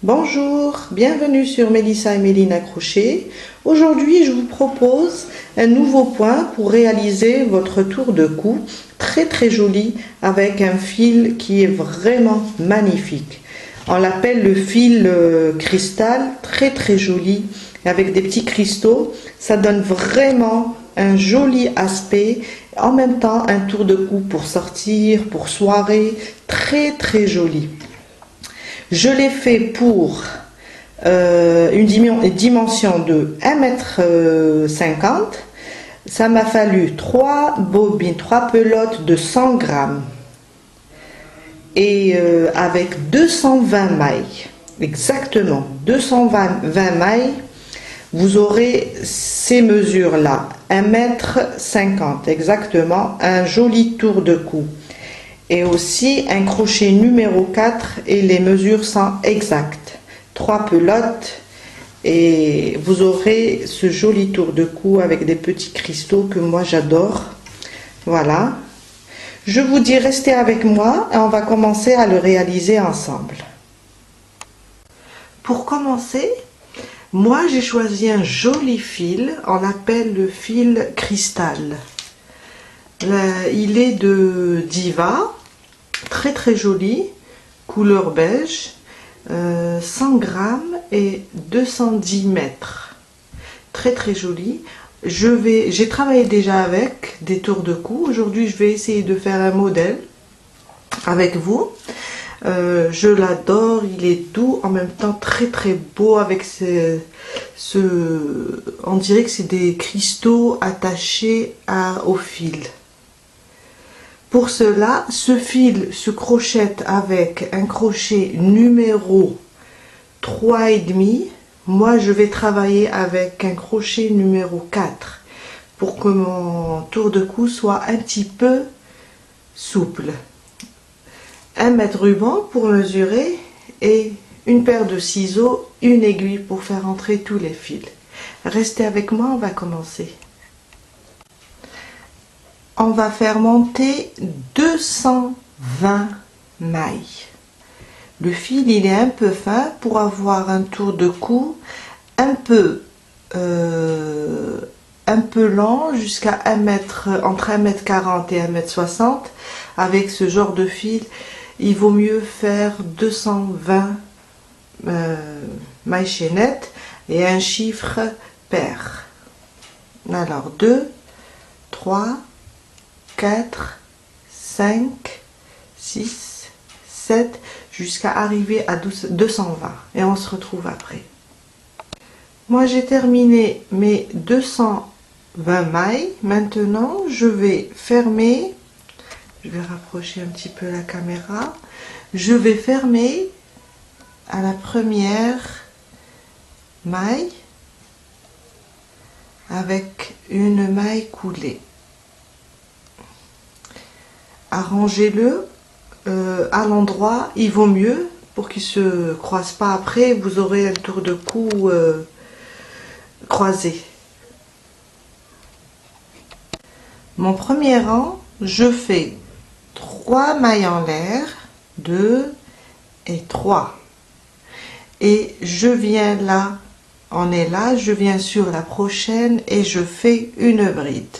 Bonjour, bienvenue sur Mélissa et Méline à crochet. Aujourd'hui, je vous propose un nouveau point pour réaliser votre tour de cou très joli avec un fil qui est vraiment magnifique. On l'appelle le fil cristal, très joli avec des petits cristaux. Ça donne vraiment un joli aspect. En même temps, un tour de cou pour sortir, pour soirée, très joli. Je l'ai fait pour une dimension de 1,50 m. Ça m'a fallu 3 bobines, 3 pelotes de 100 grammes. Et avec 220 mailles. Exactement, 220 mailles. Vous aurez ces mesures-là. 1,50 m exactement. Un joli tour de cou. Et aussi un crochet numéro 4 et les mesures sont exactes. 3 pelotes et vous aurez ce joli tour de cou avec des petits cristaux que moi j'adore. Voilà. Je vous dis restez avec moi et on va commencer à le réaliser ensemble. Pour commencer, moi j'ai choisi un joli fil, on l'appelle le fil cristal. Il est de Diva. Très joli, couleur beige, 100 grammes et 210 mètres. Très joli. J'ai travaillé déjà avec des tours de cou. Aujourd'hui, je vais essayer de faire un modèle avec vous. Je l'adore, il est doux, en même temps très beau avec on dirait que c'est des cristaux attachés au fil. Pour cela, ce fil se crochette avec un crochet numéro 3,5. Moi, je vais travailler avec un crochet numéro 4 pour que mon tour de cou soit un petit peu souple. 1 mètre ruban pour mesurer et une paire de ciseaux, une aiguille pour faire entrer tous les fils. Restez avec moi, on va commencer. On va faire monter 220 mailles. Le fil il est un peu fin pour avoir un tour de cou un peu long jusqu'à 1 mètre, entre 1,40 m et 1,60 m. Avec ce genre de fil, il vaut mieux faire 220 mailles chaînettes et un chiffre pair. Alors 2, 3, 4, 5, 6, 7, jusqu'à arriver à 220. Et on se retrouve après. Moi, j'ai terminé mes 220 mailles. Maintenant, je vais fermer. Je vais rapprocher un petit peu la caméra. Je vais fermer à la première maille avec une maille coulée. Arrangez-le à l'endroit, il vaut mieux pour qu'il se croise pas après, vous aurez un tour de cou croisé. Mon premier rang, je fais 3 mailles en l'air, 2 et 3. Et je viens là, on est là, je viens sur la prochaine et je fais une bride.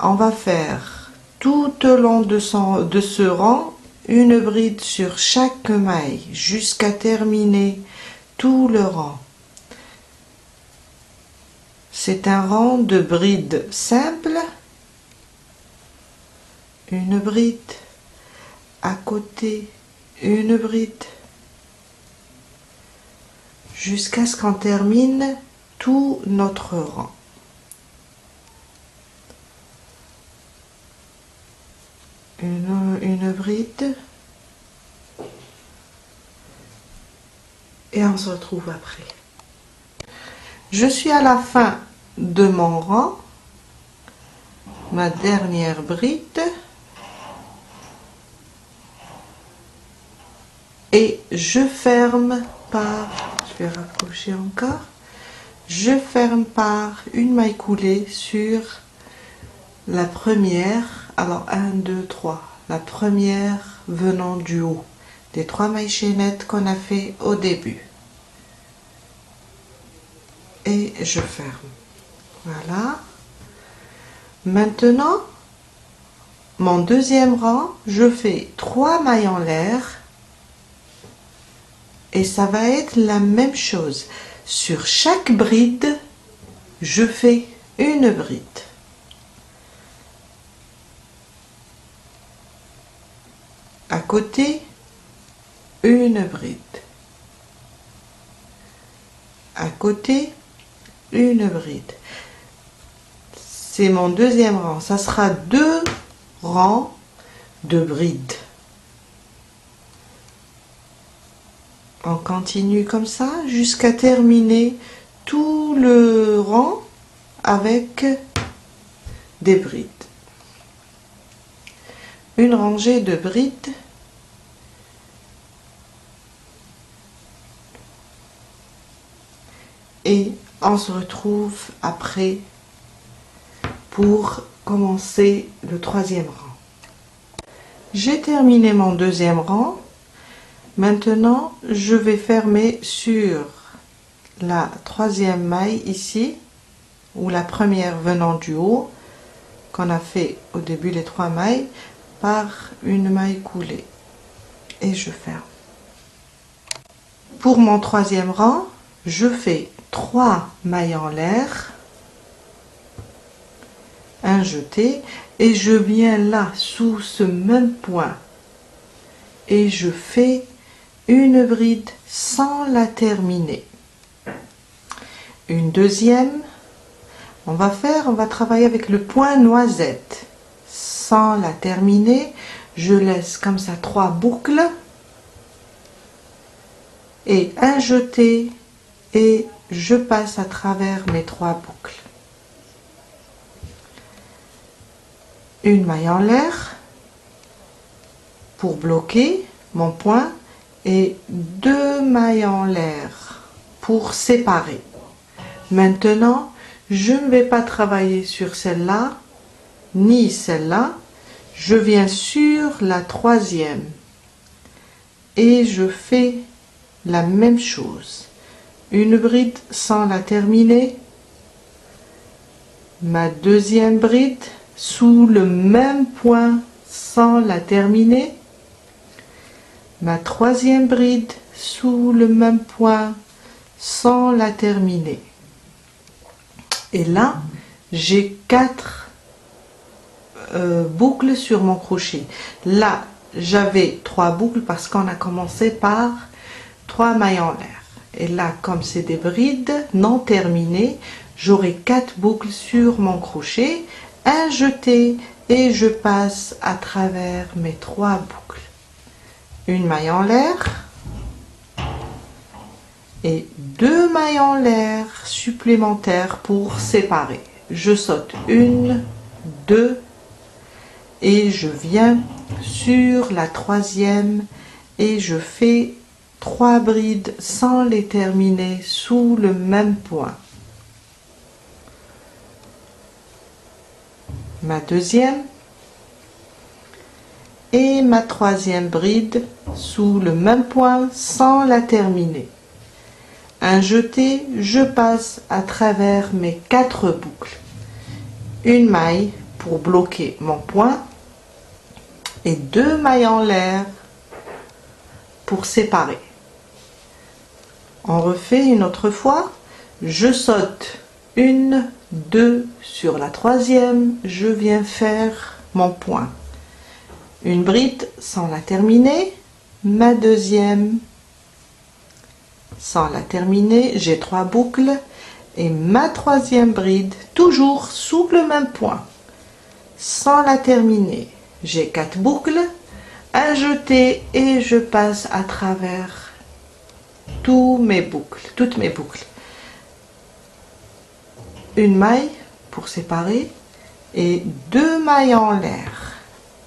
On va faire tout au long de ce rang une bride sur chaque maille jusqu'à terminer tout le rang. C'est un rang de bride simple, une bride à côté, une bride, jusqu'à ce qu'on termine tout notre rang. Une bride et on se retrouve après. Je suis à la fin de mon rang, ma dernière bride, et je ferme par, je vais rapprocher encore, je ferme par une maille coulée sur la première. Alors 1, 2, 3, la première venant du haut des 3 mailles chaînettes qu'on a fait au début. Et je ferme. Voilà. Maintenant, mon deuxième rang, je fais 3 mailles en l'air. Et ça va être la même chose. Sur chaque bride, je fais une bride. À côté, une bride. À côté, une bride. C'est mon deuxième rang. Ça sera 2 rangs de brides. On continue comme ça jusqu'à terminer tout le rang avec des brides. Une rangée de brides. Et on se retrouve après pour commencer le troisième rang. J'ai terminé mon deuxième rang. Maintenant, je vais fermer sur la troisième maille ici, ou la première venant du haut, qu'on a fait au début les 3 mailles, par une maille coulée. Et je ferme. Pour mon troisième rang, je fais 3 mailles en l'air, un jeté, et je viens là, sous ce même point, et je fais une bride sans la terminer. Une deuxième, on va travailler avec le point noisette. Sans la terminer, je laisse comme ça 3 boucles et un jeté et je passe à travers mes 3 boucles. Une maille en l'air pour bloquer mon point et 2 mailles en l'air pour séparer. Maintenant, je ne vais pas travailler sur celle-là ni celle-là. Je viens sur la troisième et je fais la même chose. Une bride sans la terminer, ma deuxième bride sous le même point sans la terminer, ma troisième bride sous le même point sans la terminer. Et là, j'ai 4 boucles sur mon crochet. Là, j'avais 3 boucles parce qu'on a commencé par 3 mailles en l'air. Et là, comme c'est des brides non terminées, j'aurai 4 boucles sur mon crochet, un jeté et je passe à travers mes 3 boucles. Une maille en l'air et 2 mailles en l'air supplémentaires pour séparer. Je saute 1, 2 et je viens sur la troisième et je fais 3 brides sans les terminer sous le même point. Ma deuxième et ma troisième bride sous le même point sans la terminer. Un jeté, je passe à travers mes 4 boucles. Une maille pour bloquer mon point et 2 mailles en l'air pour séparer. On refait une autre fois. Je saute 1, 2 sur la troisième, je viens faire mon point. Une bride sans la terminer, ma deuxième sans la terminer, j'ai 3 boucles et ma troisième bride toujours sous le même point sans la terminer. J'ai 4 boucles, un jeté et je passe à travers toutes mes boucles. Une maille pour séparer et 2 mailles en l'air.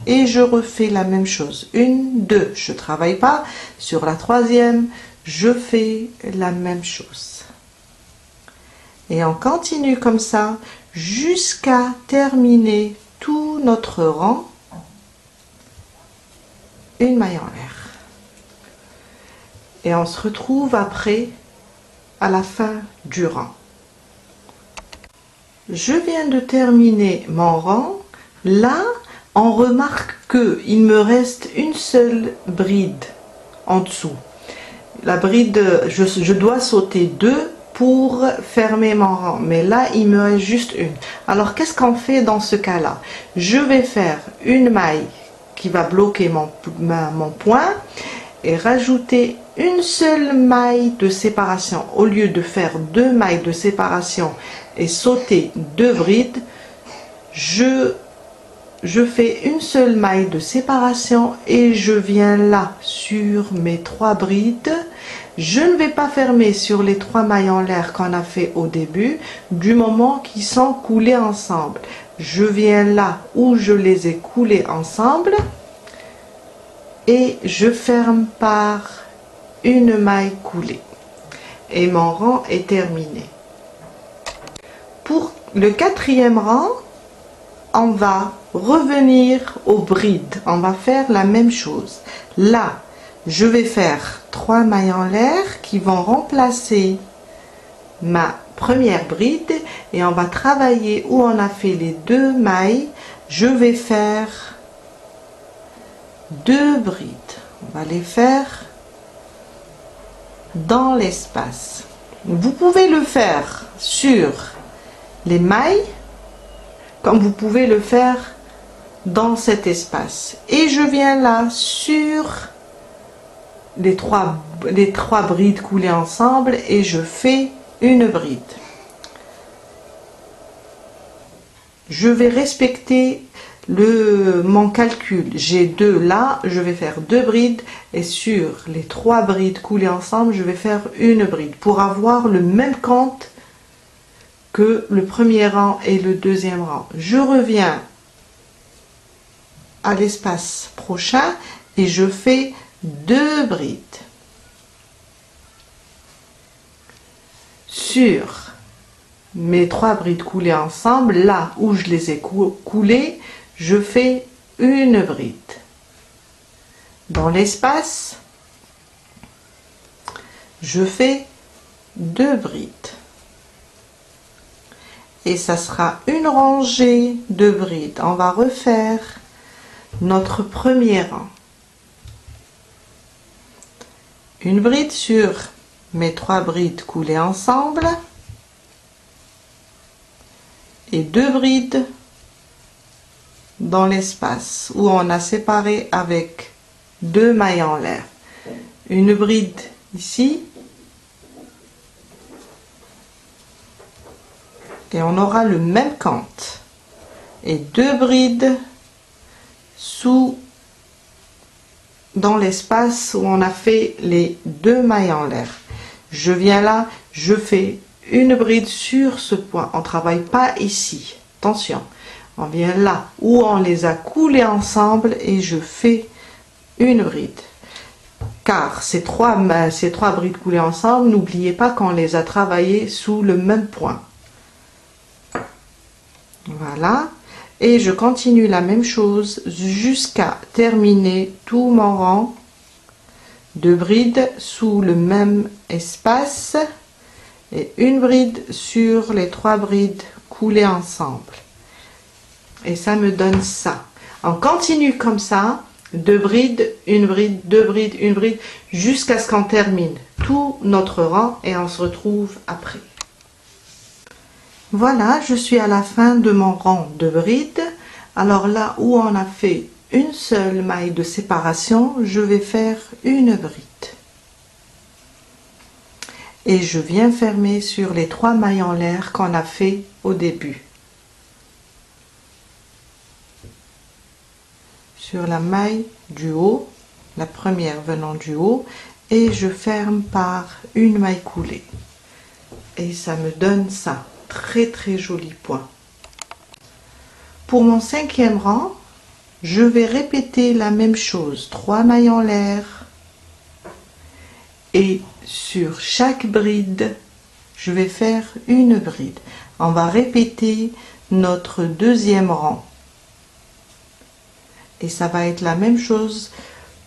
Et je refais la même chose. 1, 2, je ne travaille pas. Sur la troisième, je fais la même chose. Et on continue comme ça jusqu'à terminer tout notre rang. Une maille en l'air. et on se retrouve après à la fin du rang. Je viens de terminer mon rang. Là, on remarque qu'il me reste une seule bride en dessous. La bride, je dois sauter 2 pour fermer mon rang, mais là il me reste juste une. Alors qu'est-ce qu'on fait dans ce cas-là? Je vais faire une maille qui va bloquer mon point et rajouter une seule maille de séparation. Au lieu de faire 2 mailles de séparation et sauter 2 brides, je fais une seule maille de séparation et je viens là sur mes 3 brides. Je ne vais pas fermer sur les 3 mailles en l'air qu'on a fait au début, du moment qu'ils sont coulés ensemble. Je viens là où je les ai coulés ensemble et je ferme par une maille coulée. Et mon rang est terminé. Pour le 4e rang, on va revenir aux brides. On va faire la même chose. Là, je vais faire 3 mailles en l'air qui vont remplacer ma première bride et on va travailler où on a fait les 2 mailles. Je vais faire 2 brides. On va les faire dans l'espace. Vous pouvez le faire sur les mailles comme vous pouvez le faire dans cet espace. Et je viens là sur les trois brides coulées ensemble et je fais une bride. Je vais respecter mon calcul. J'ai 2 là, je vais faire 2 brides et sur les 3 brides coulées ensemble, je vais faire une bride pour avoir le même compte que le premier rang et le 2e rang. Je reviens à l'espace prochain et je fais 2 brides. Sur mes 3 brides coulées ensemble, là où je les ai coulées, je fais une bride. Dans l'espace, je fais 2 brides. Et ça sera une rangée de brides. On va refaire notre premier rang. Une bride sur mes 3 brides coulées ensemble et 2 brides dans l'espace où on a séparé avec 2 mailles en l'air. Une bride ici et on aura le même compte et 2 brides dans l'espace où on a fait les 2 mailles en l'air. Je viens là, je fais une bride sur ce point. On ne travaille pas ici, attention, on vient là où on les a coulés ensemble et je fais une bride. Car ces trois brides coulées ensemble, n'oubliez pas qu'on les a travaillées sous le même point. Voilà, et je continue la même chose jusqu'à terminer tout mon rang de brides sous le même espace et une bride sur les 3 brides coulées ensemble. Et ça me donne ça. On continue comme ça, 2 brides, une bride, 2 brides, une bride, jusqu'à ce qu'on termine tout notre rang et on se retrouve après. Voilà, je suis à la fin de mon rang de brides. Alors là où on a fait une seule maille de séparation, je vais faire une bride. Et je viens fermer sur les 3 mailles en l'air qu'on a fait au début. Sur la maille du haut, la première venant du haut, et je ferme par une maille coulée. Et ça me donne ça. Très joli point. Pour mon 5e rang, je vais répéter la même chose, 3 mailles en l'air et sur chaque bride, je vais faire une bride. On va répéter notre 2e rang et ça va être la même chose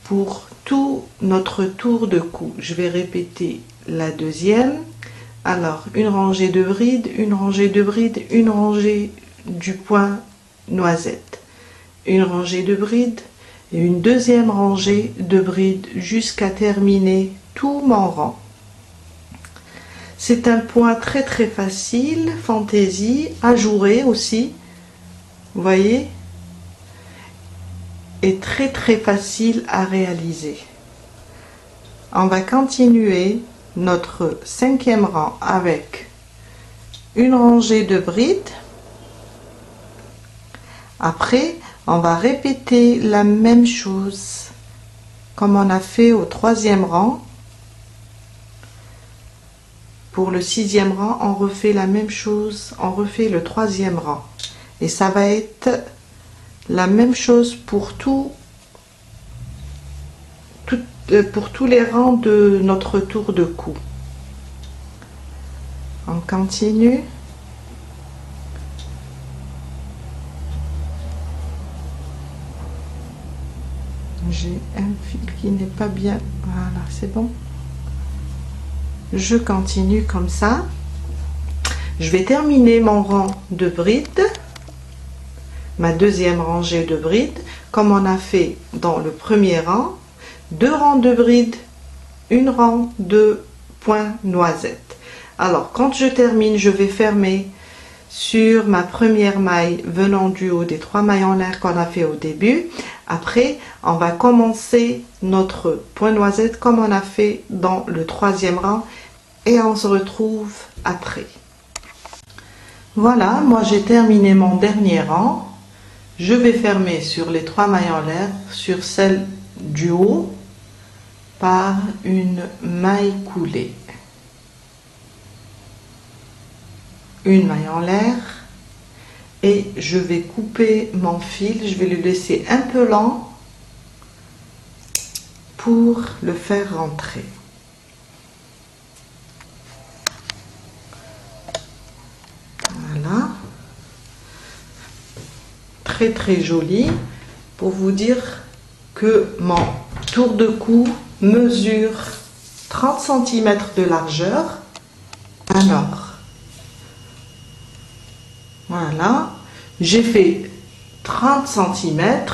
pour tout notre tour de cou. Je vais répéter la deuxième. Alors, une rangée de brides, une rangée de brides, une rangée du point noisette, une rangée de brides et une deuxième rangée de brides jusqu'à terminer tout mon rang. C'est un point très très facile, fantaisie, ajouré aussi, vous voyez, et très très facile à réaliser. On va continuer notre cinquième rang avec une rangée de brides. Après, on va répéter la même chose comme on a fait au troisième rang. Pour le sixième rang, on refait la même chose, on refait le troisième rang. Et ça va être la même chose pour tous les rangs de notre tour de cou. On continue. J'ai un fil qui n'est pas bien. Voilà, c'est bon. Je continue comme ça. Je vais terminer mon rang de brides, ma deuxième rangée de brides, comme on a fait dans le premier rang. 2 rangs de brides, une rang de points noisettes. Alors, quand je termine, je vais fermer sur ma première maille venant du haut des 3 mailles en l'air qu'on a fait au début. Après, on va commencer notre point noisette comme on a fait dans le troisième rang et on se retrouve après. Voilà, moi j'ai terminé mon dernier rang. Je vais fermer sur les 3 mailles en l'air, sur celle du haut, par une maille coulée. Une maille en l'air et je vais couper mon fil, je vais le laisser un peu lent pour le faire rentrer. Voilà, très très joli. Pour vous dire que mon tour de cou mesure 30 cm de largeur. Alors voilà, j'ai fait 30 cm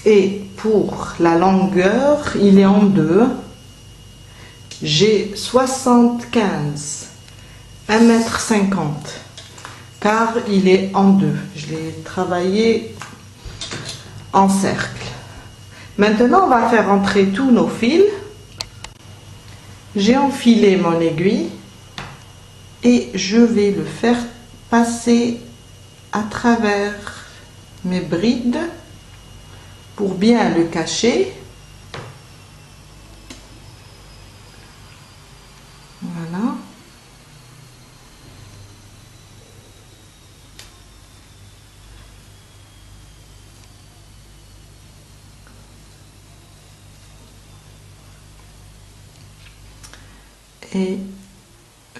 et pour la longueur, il est en deux. J'ai 75, 1,50 m car il est en deux. Je l'ai travaillé en cercle. Maintenant, on va faire entrer tous nos fils. J'ai enfilé mon aiguille et je vais le faire passer à travers mes brides pour bien le cacher. Voilà. Et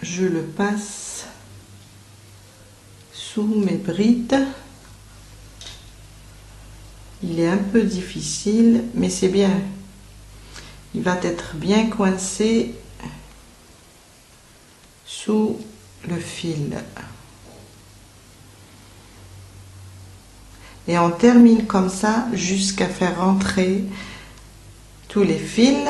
je le passe sous mes brides. Il est un peu difficile, mais c'est bien. Il va être bien coincé sous le fil. Et on termine comme ça jusqu'à faire rentrer tous les fils.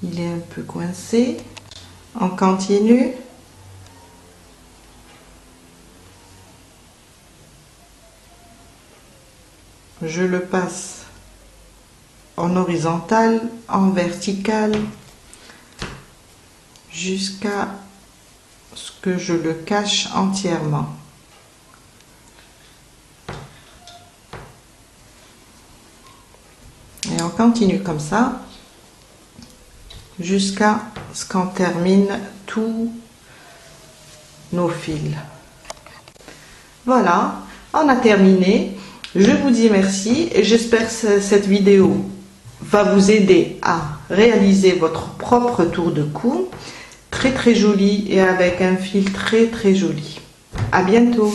Il est un peu coincé. On continue. Je le passe en horizontal, en vertical, jusqu'à ce que je le cache entièrement. Et on continue comme ça jusqu'à ce qu'on termine tous nos fils. Voilà, on a terminé. Je vous dis merci et j'espère que cette vidéo va vous aider à réaliser votre propre tour de cou. Très très joli et avec un fil très très joli. À bientôt.